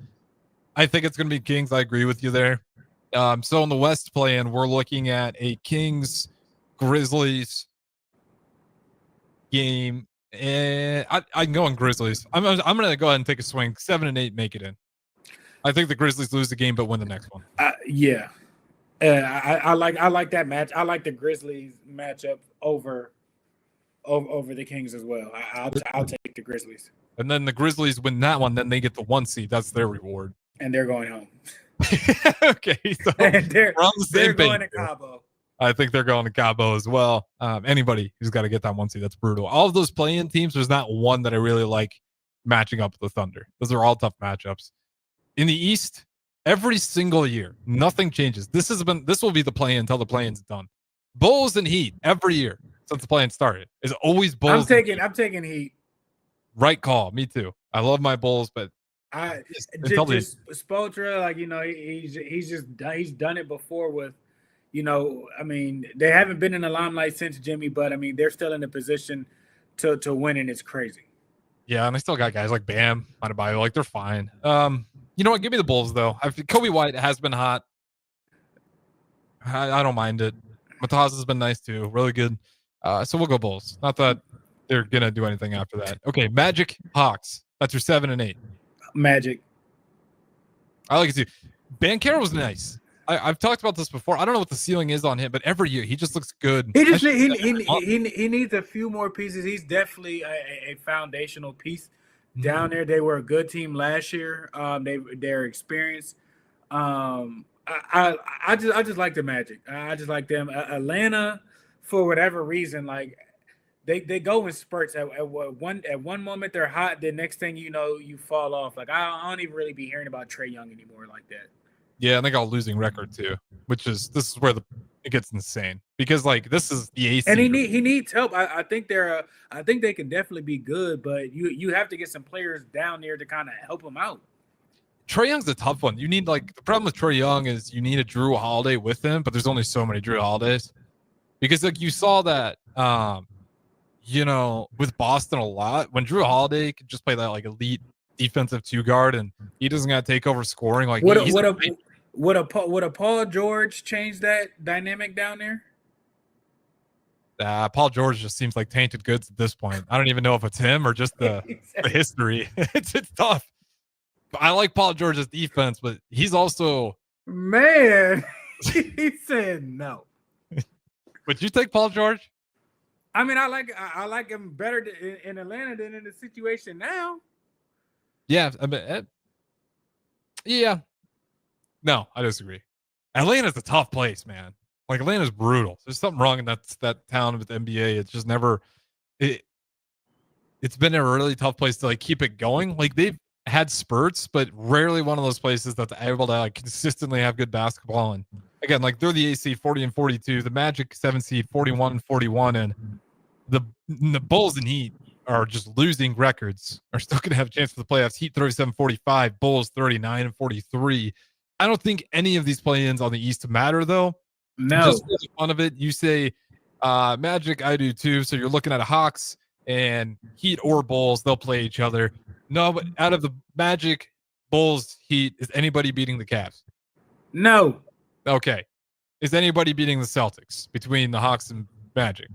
I think it's going to be Kings. I agree with you there. So in the West play-in, we're looking at a Kings-Grizzlies game. And I'm going Grizzlies. I'm going to go ahead and take a swing. 7-8, make it in. I think the Grizzlies lose the game, but win the next one. Yeah. I like that match. I like the Grizzlies matchup over the Kings as well. I'll take the Grizzlies. And then the Grizzlies win that one, then they get the 1 seed. That's their reward. And they're going home. Okay, so they're on the same page going to Cabo. I think they're going to Cabo as well. Anybody who's got to get that 1 seed, that's brutal. All of those play-in teams, there's not one that I really like matching up with the Thunder. Those are all tough matchups. In the East, every single year, nothing changes. This will be the play-in until the play-in's done. Bulls and Heat every year since the play-in started is always Bulls. I'm taking Heat. Right call. Me too. I love my Bulls, but just Spoelstra, like he's done it before with, I mean, they haven't been in the limelight since Jimmy, but I mean they're still in a position to win, and it's crazy. Yeah, and they still got guys like Bam, Adebayo, like they're fine. You know what? Give me the Bulls though. Kobe White has been hot. I don't mind it. Mataz has been nice too, really good. So we'll go Bulls. Not that they're gonna do anything after that. Okay, Magic, Hawks. That's your 7 and 8. Magic. I like it too. Banchero was nice. I've talked about this before. I don't know what the ceiling is on him, but every year he just looks good. He needs a few more pieces. He's definitely a foundational piece down there. They were a good team last year. They're experienced. I just like the Magic. I just like them. Atlanta, for whatever reason, like they go in spurts. At one moment they're hot. The next thing you know, you fall off. Like I don't even really be hearing about Trae Young anymore like that. Yeah, and they got a losing record too, this is where it gets insane because like this is the AC. And he needs help. I think they can definitely be good, but you have to get some players down there to kind of help them out. Trae Young's a tough one. You need the problem with Trae Young is you need a Drew Holiday with him, but there's only so many Drew Holidays because like you saw that with Boston a lot when Drew Holiday could just play that like elite defensive 2 guard and he doesn't got to take over scoring. Like Would a Paul George change that dynamic down there? Paul George just seems like tainted goods at this point. I don't even know if it's him or just the history. It's tough. I like Paul George's defense, but he's also man. He said no. Would you take Paul George? I mean, I like him better in Atlanta than in the situation now. Yeah, I mean, yeah. No, I disagree. Atlanta's a tough place, man. Like Atlanta's brutal. There's something wrong in that town with the NBA. It's just never. It's been a really tough place to like keep it going. Like they've had spurts, but rarely one of those places that's able to like consistently have good basketball. And again, like they're the AC 40-42, the Magic 7 seed 41-41, and the Bulls and Heat are just losing records. Are still going to have a chance for the playoffs. Heat 37-45, Bulls 39-43. I don't think any of these play-ins on the East matter though. No. Just for the fun of it, you say Magic, I do too. So you're looking at Hawks and Heat or Bulls, they'll play each other. No, but out of the Magic, Bulls, Heat, is anybody beating the Cavs? No. Okay. Is anybody beating the Celtics between the Hawks and Magic?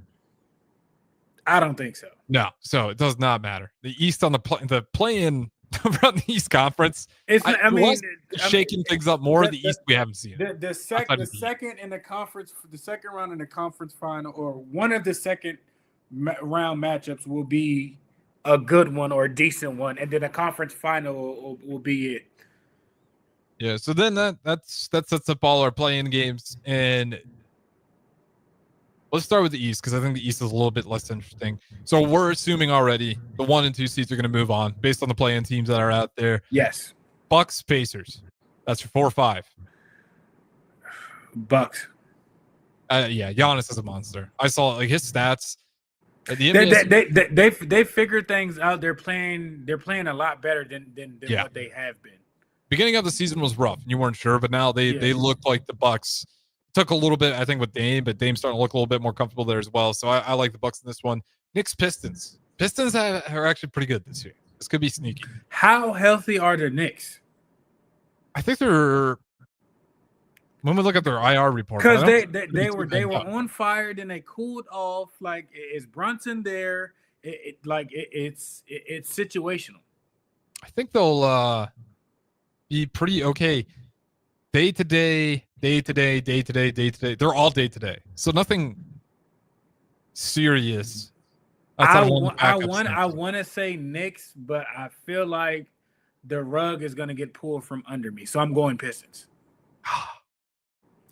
I don't think so. No. So it does not matter. The East on the play-in around the East Conference. It's shaking things up more. The East we haven't seen. The second in the conference, the second round in the conference final, or one of the second round matchups will be a good one or a decent one, and then a conference final will be it. Yeah. So then that sets up all our play-in games, and let's start with the East because I think the East is a little bit less interesting. So we're assuming already the 1 and 2 seeds are going to move on based on the play-in teams that are out there. Yes. Bucks, Pacers. That's your 4 or 5. Bucks. Yeah, Giannis is a monster. I saw like his stats. They figured things out. They're playing a lot better than what they have been. Beginning of the season was rough. You weren't sure, but now they look like the Bucks. Took a little bit, I think, with Dame, but Dame's starting to look a little bit more comfortable there as well. So I like the Bucks in this one. Knicks, Pistons. Pistons are actually pretty good this year. This could be sneaky. How healthy are the Knicks? I think they're. When we look at their IR report, because they were on fire, then they cooled off. Like, is Brunson there? It's situational. I think they'll be pretty okay. Day to day. They're all day to day. So nothing serious. I want to say Knicks, but I feel like the rug is going to get pulled from under me. So I'm going Pistons.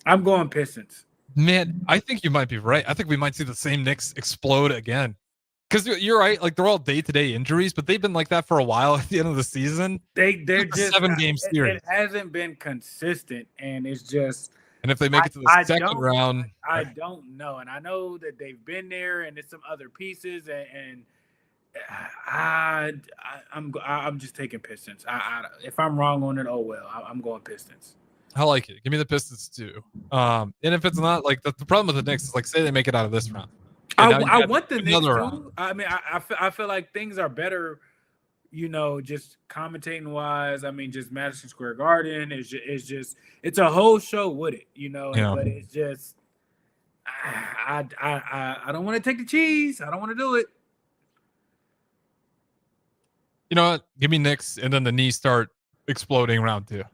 I'm going Pistons. Man, I think you might be right. I think we might see the same Knicks explode again. Because you're right, like they're all day-to-day injuries, but they've been like that for a while at the end of the season. They're just 7-game series. It hasn't been consistent, and it's just. And if they make it to the second round, I don't know, and I know that they've been there, and there's some other pieces, and I'm just taking Pistons. If I'm wrong on it, oh well. I'm going Pistons. I like it. Give me the Pistons too. And if it's not like the problem with the Knicks is like say they make it out of this round. I want the Knicks too. I mean, I feel like things are better, just commentating wise. I mean, just Madison Square Garden is just it's a whole show with it, But it's just I don't want to take the cheese. I don't want to do it. You know what? Give me Knicks, and then the knees start exploding round 2.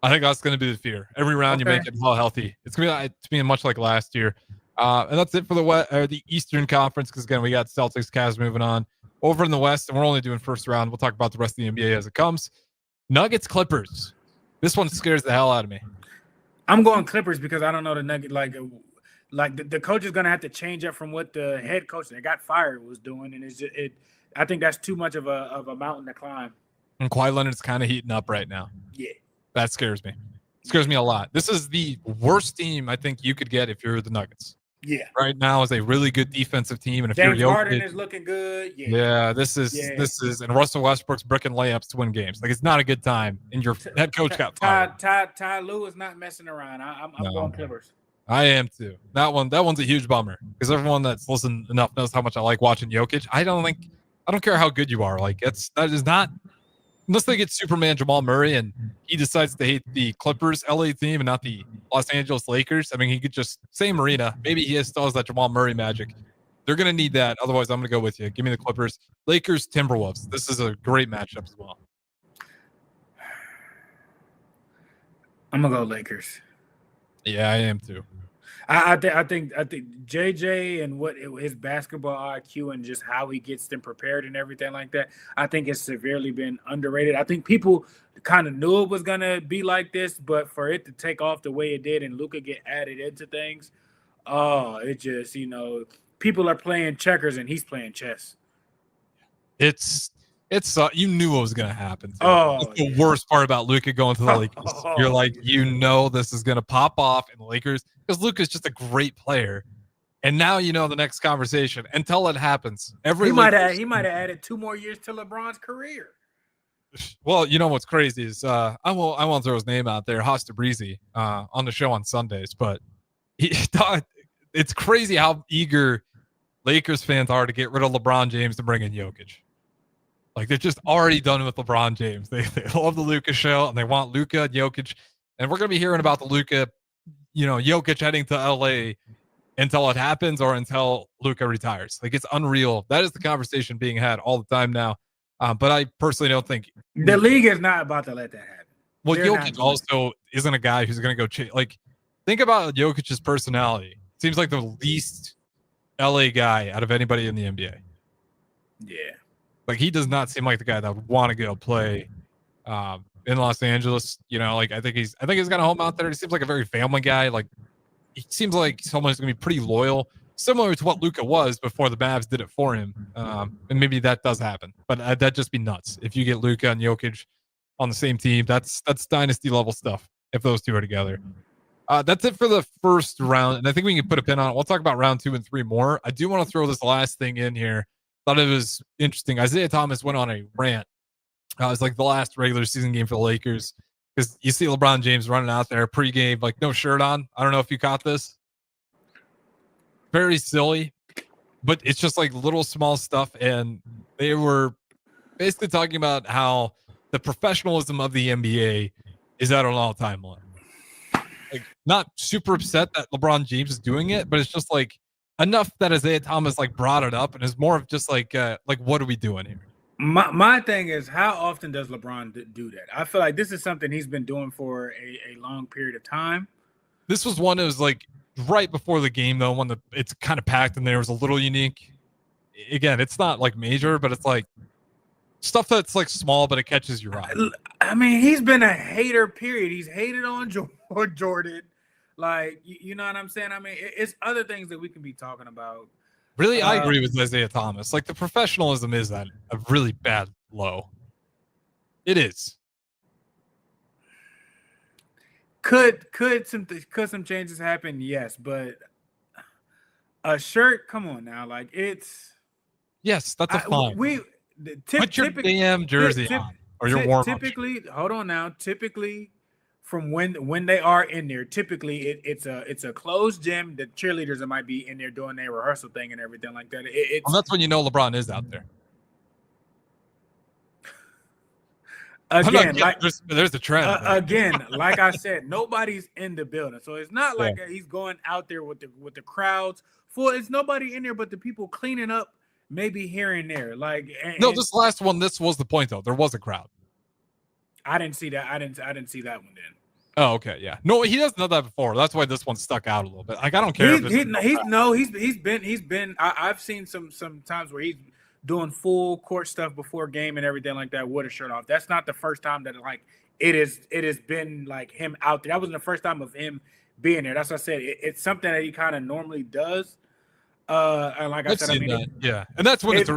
I think that's going to be the fear. Every round you make it all healthy. It's going to be much like last year. And that's it for the Eastern Conference because, again, we got Celtics, Cavs moving on. Over in the West, and we're only doing first round. We'll talk about the rest of the NBA as it comes. Nuggets, Clippers. This one scares the hell out of me. I'm going Clippers because I don't know the Nuggets. Like the coach is going to have to change up from what the head coach that got fired was doing. And I think that's too much of a mountain to climb. And Kawhi Leonard's kind of heating up right now. Yeah. That scares me. It scares me a lot. This is the worst team I think you could get if you're the Nuggets. Yeah. Right now is a really good defensive team, and if James you're Harden is looking good. Yeah. This is, and Russell Westbrook's bricking layups to win games. Like it's not a good time, and your head coach got fired. Ty Lue is not messing around. I'm going Clippers. I am too. That one's a huge bummer because everyone that's listened enough knows how much I like watching Jokic. I don't care how good you are. Like that is not unless they get Superman Jamal Murray and he decides to hate the Clippers LA team and not the Los Angeles Lakers. I mean, he could just same arena. Maybe he still has that Jamal Murray magic. They're going to need that. Otherwise, I'm going to go with you. Give me the Clippers. Lakers, Timberwolves. This is a great matchup as well. I'm going to go Lakers. Yeah, I am too. I think JJ and what his basketball IQ and just how he gets them prepared and everything like that, I think it's severely been underrated. I think people kind of knew it was going to be like this, but for it to take off the way it did and Luka get added into things, it just, people are playing checkers and he's playing chess. It's you knew what was going to happen. That's the worst part about Luka going to the Lakers. You're like, this is going to pop off in the Lakers because Luka's just a great player. And now the next conversation until it happens. He might have added 2 more years to LeBron's career. Well, what's crazy is I won't throw his name out there, Hosta Breezy, on the show on Sundays, but it's crazy how eager Lakers fans are to get rid of LeBron James to bring in Jokic. Like they're just already done with LeBron James. They love the Luka show and they want Luka and Jokic. And we're going to be hearing about the Luka, Jokic heading to LA until it happens or until Luka retires. Like it's unreal. That is the conversation being had all the time now. But I personally don't think the league is not about to let that happen. Well, Jokic also isn't a guy who's going to go think about Jokic's personality. Seems like the least LA guy out of anybody in the NBA. Yeah. Like he does not seem like the guy that would want to go play in Los Angeles. I think he's got a home out there. He seems like a very family guy. Like he seems like someone who's going to be pretty loyal, similar to what Luka was before the Mavs did it for him. And maybe that does happen, but that'd just be nuts if you get Luka and Jokic on the same team. That's dynasty level stuff if those two are together. That's it for the first round, and I think we can put a pin on it. We'll talk about round 2 and 3 more. I do want to throw this last thing in here. Thought it was interesting. Isaiah Thomas went on a rant. It was like the last regular season game for the Lakers because you see LeBron James running out there pregame, like no shirt on. I don't know if you caught this. Very silly, but it's just like little small stuff. And they were basically talking about how the professionalism of the NBA is at an all-time low. Like not super upset that LeBron James is doing it, but it's just like enough that Isaiah Thomas like brought it up and is more of just like what are we doing here? My thing is, how often does LeBron do that? I feel like this is something he's been doing for a long period of time. This was one that was like right before the game though, when it's kind of packed and there was a little unique. Again, it's not like major, but it's like stuff that's like small, but it catches your eye. I mean, he's been a hater, period. He's hated on Jordan. Like, you know what I'm saying? I mean, it's other things that we can be talking about. Really, I agree with Isaiah Thomas. Like, the professionalism is at a really bad low. It is. Could some changes happen? Yes, but a shirt, come on now. Like, it's... Yes, that's a fine. Put your damn jersey on, or your warm-up. Typically, hold on now. Typically, from when they are in there, typically it's a closed gym. The cheerleaders that might be in there doing their rehearsal thing and everything like that. That's when you know LeBron is out there. Again, there's the trend. Again, like I said, nobody's in the building, so it's not like he's going out there with the crowds. It's nobody in there but the people cleaning up, maybe here and there. Like this last one. This was the point though. There was a crowd. I didn't see that. I didn't see that one then. Oh, okay, yeah. No, he doesn't know that before. That's why this one stuck out a little bit. Like I don't care. He's been. I've seen some times where he's doing full court stuff before game and everything like that with a shirt off. That's not the first time that like it has been like him out there. That wasn't the first time of him being there. That's what I said. It's something that he kind of normally does. And like I said, I mean, yeah, and that's when if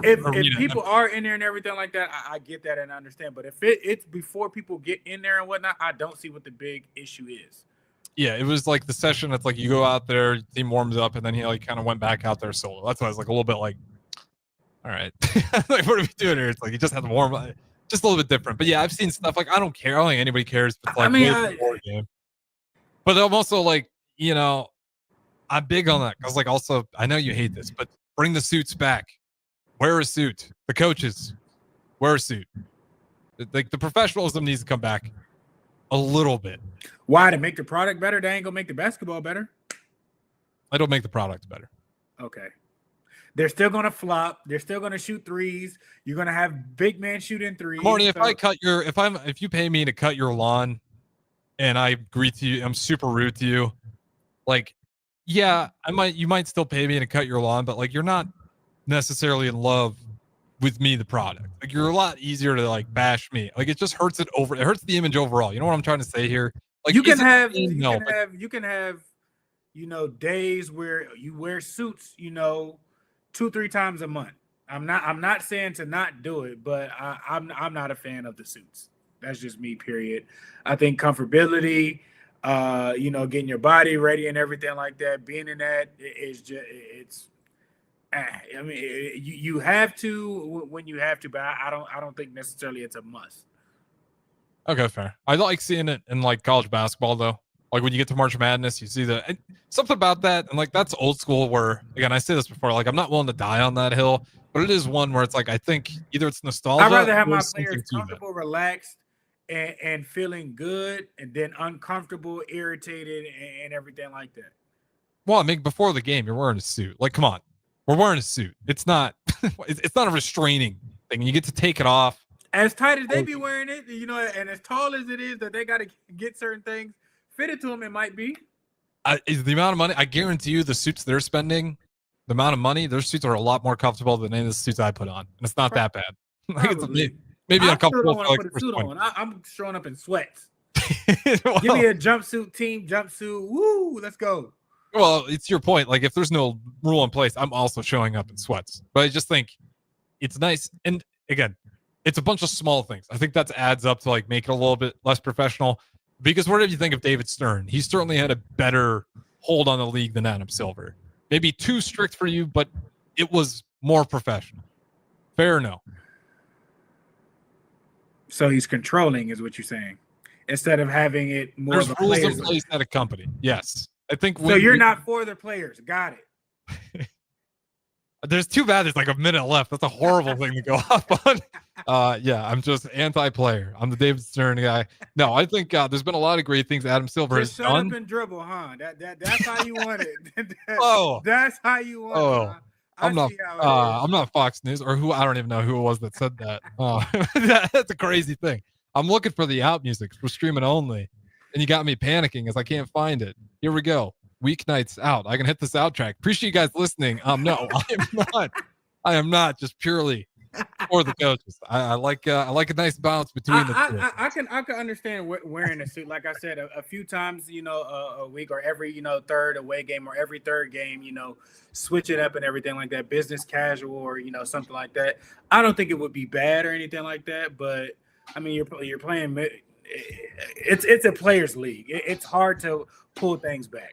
people are in there and everything like that, I get that and I understand. But if it's before people get in there and whatnot, I don't see what the big issue is. Yeah, it was like the session. It's like you go out there, team warms up, and then he like kind of went back out there solo. That's why I was like a little bit like, all right, like what are we doing here? It's like you just have to warm up, just a little bit different. But yeah, I've seen stuff like I don't care. I don't think anybody cares. But like, game. But I'm also like, I'm big on that because, like, also, I know you hate this, but bring the suits back. Wear a suit. The coaches wear a suit. Like the professionalism needs to come back a little bit. Why? To make the product better? They ain't gonna make the basketball better. It'll make the product better. Okay. They're still gonna flop. They're still gonna shoot threes. You're gonna have big men shooting threes. Marty, if you pay me to cut your lawn, and I agree to you, I'm super rude to you. Like, yeah, you might still pay me to cut your lawn, but like, you're not necessarily in love with me, the product. Like, you're a lot easier to like bash me. Like, it just hurts it hurts the image overall. You know what I'm trying to say here? Like, you can have days where you wear suits, 2-3 times a month. I'm not saying to not do it, but I'm not a fan of the suits. That's just me, period. I think comfortability, getting your body ready and everything like that, being in that is you have to when you have to, but I don't think necessarily it's a must. Okay, fair. I like seeing it in like college basketball though. Like when you get to March Madness, you see something about that, and like that's old school. Where again, I say this before, like I'm not willing to die on that hill, but it is one where it's like I think either it's nostalgia. I'd rather have my players comfortable, relaxed, and feeling good, and then uncomfortable, irritated, and everything like that. Well, I mean, before the game, you're wearing a suit. Like, come on, we're wearing a suit. It's not, it's not a restraining thing. You get to take it off. As tight as they be wearing it, and as tall as it is that they got to get certain things fitted to them, it might be. Is the amount of money, I guarantee you, the suits they're spending, the amount of money, their suits are a lot more comfortable than any of the suits I put on. And it's not that bad. Like it's maybe uncomfortable. I put a suit on. I'm showing up in sweats. Well, give me a jumpsuit, team jumpsuit. Woo, let's go. Well, it's your point. Like if there's no rule in place, I'm also showing up in sweats. But I just think it's nice. And again, it's a bunch of small things. I think that adds up to like make it a little bit less professional. Because what did you think of David Stern? He certainly had a better hold on the league than Adam Silver. Maybe too strict for you, but it was more professional. Fair or no? So he's controlling, is what you're saying, instead of having it more. There's of a rules players in place at a company. Yes, I think. So you're not for the players. Got it. There's too bad. There's like a minute left. That's a horrible thing to go off on. Yeah, I'm just anti-player. I'm the David Stern guy. No, I think there's been a lot of great things Adam Silver has shut done. Up and dribble, huh? That's how you want it. Oh, that's how you want it. Huh? I'm not Fox News or who. I don't even know who it was that said that. Oh, that's a crazy thing. I'm looking for the out music for streaming only, and you got me panicking as I can't find it. Here we go. Weeknights out. I can hit this out track. Appreciate you guys listening. No, I am not just purely for the coaches. I like a nice balance between the two. I can understand wearing a suit. Like I said, a few times, a week or every, third away game or every third game, switch it up and everything like that. Business casual or, something like that. I don't think it would be bad or anything like that. But I mean, you're playing. It's a players' league. It's hard to pull things back.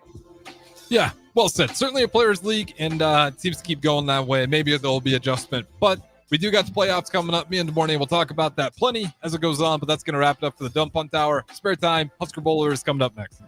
Yeah, well said. Certainly a players' league, and it seems to keep going that way. Maybe there'll be adjustment, but we do got the playoffs coming up. Me and DeMornay will talk about that plenty as it goes on, but that's going to wrap it up for the Dump Punt Hour. Spare time, Husker Bowlers coming up next.